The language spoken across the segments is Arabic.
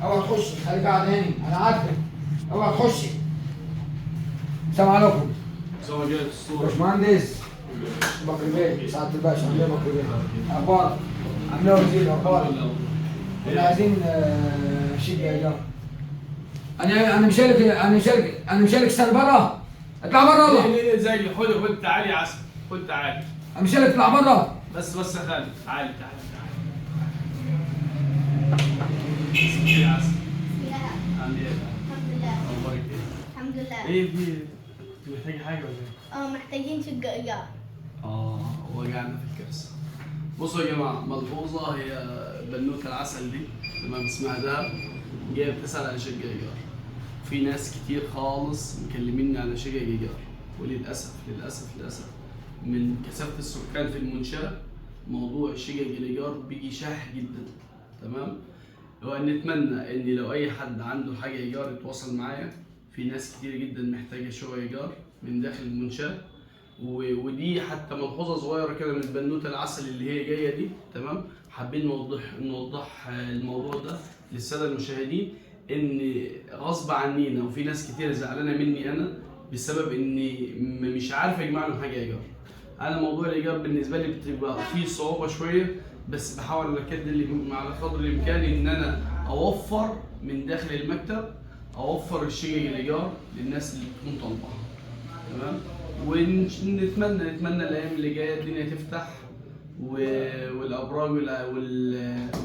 اوعى تخشي، خليك قاعد هنا، انا عارفك. اوعى تخشي. السلام عليكم. باشمهندس بكر بيه، سعادة الباشا، عامل ايه يا بكر بيه؟ اخبارك؟ عامل ايه يا وزير؟ اخبارك؟ احنا عايزين شقة ايجار. انا مشارك استنى بره. اطلع بره الله. ليه زي خد تعالي يا عسل، خد تعالي. انا مشارك، اطلع بره. بس يا خالد، تعالي. اسمك ايه يا عسل؟ عامل ايه؟ الحمد لله. اخبارك ايه؟ الحمد لله. ايه انت محتاجة حاجة ولا ايه؟ محتاجين شقة إيجار. وجعنا في الكرسي. بصوا يا جماعة، ملحوظة، هي بنوتة العسل دي تمام، اسمها دهب، جاية بتسأل على شقة إيجار. في ناس كتير خالص مكلميني على شقق إيجار، وللأسف من كثافة السكان في المنشأة موضوع شقق الإيجار بيجي شاح جدا. تمام؟ نتمنى إن لو أي حد عنده حاجة إيجار يتواصل معايا. في ناس كتير جدا محتاجة شقق إيجار من داخل المنشأة، ودي حتى ملحوظة صغيرة كده من بنوتة العسل اللي هي جاية دي. تمام؟ حابين نوضح الموضوع ده للسادة المشاهدين، ان غصب عنينا وفي ناس كتير زعلانه مني انا بسبب اني مش عارف اجمع لهم حاجه ايجار. انا موضوع الايجار بالنسبه لي بتبقى فيه صعوبه شويه، بس بحاول على على قدر الامكان ان انا اوفر من داخل المكتب، اوفر الشقق الايجار للناس اللي بتكون طالباها. تمام؟ ونتمنى الايام اللي جايه الدنيا تفتح، والابراج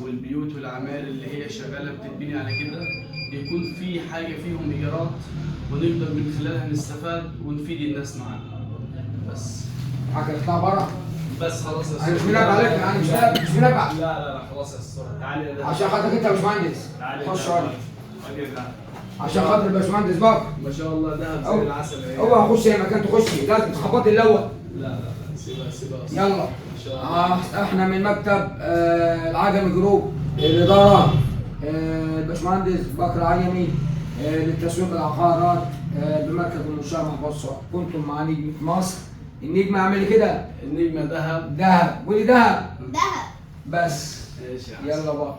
والبيوت والعماير اللي هي شغاله بتتبني على كده يكون في حاجه فيهم ايجارات، ونقدر من خلالها نستفاد ونفيد الناس معانا. بس حاجة اطلع بره. بس خلاص يا انا مش منبه عليك، انا مش منبه. لا خلاص يا استاذ، تعالي عشان خاطرك انت يا باشمهندس. تعالي خش اقعد. تعالي. عشان خاطر الباشمهندس بكر. ما شاء الله دهب زي العسل. اوعى اخش اي مكان تخشي، لازم تخبطي الاول. لا سيبها يلا. ان شاء الله. احنا من مكتب العجمي جروب، الاداره الباشمهندس بكر عجمي، للتسويق العقارات بمركز المنشاه محفظ صالح. كنتم مع نجمة مصر. النجمه اعملي كده. النجمه دهب. دهب، قولي دهب. دهب. بس ماشي يا عسل. يلا بقى.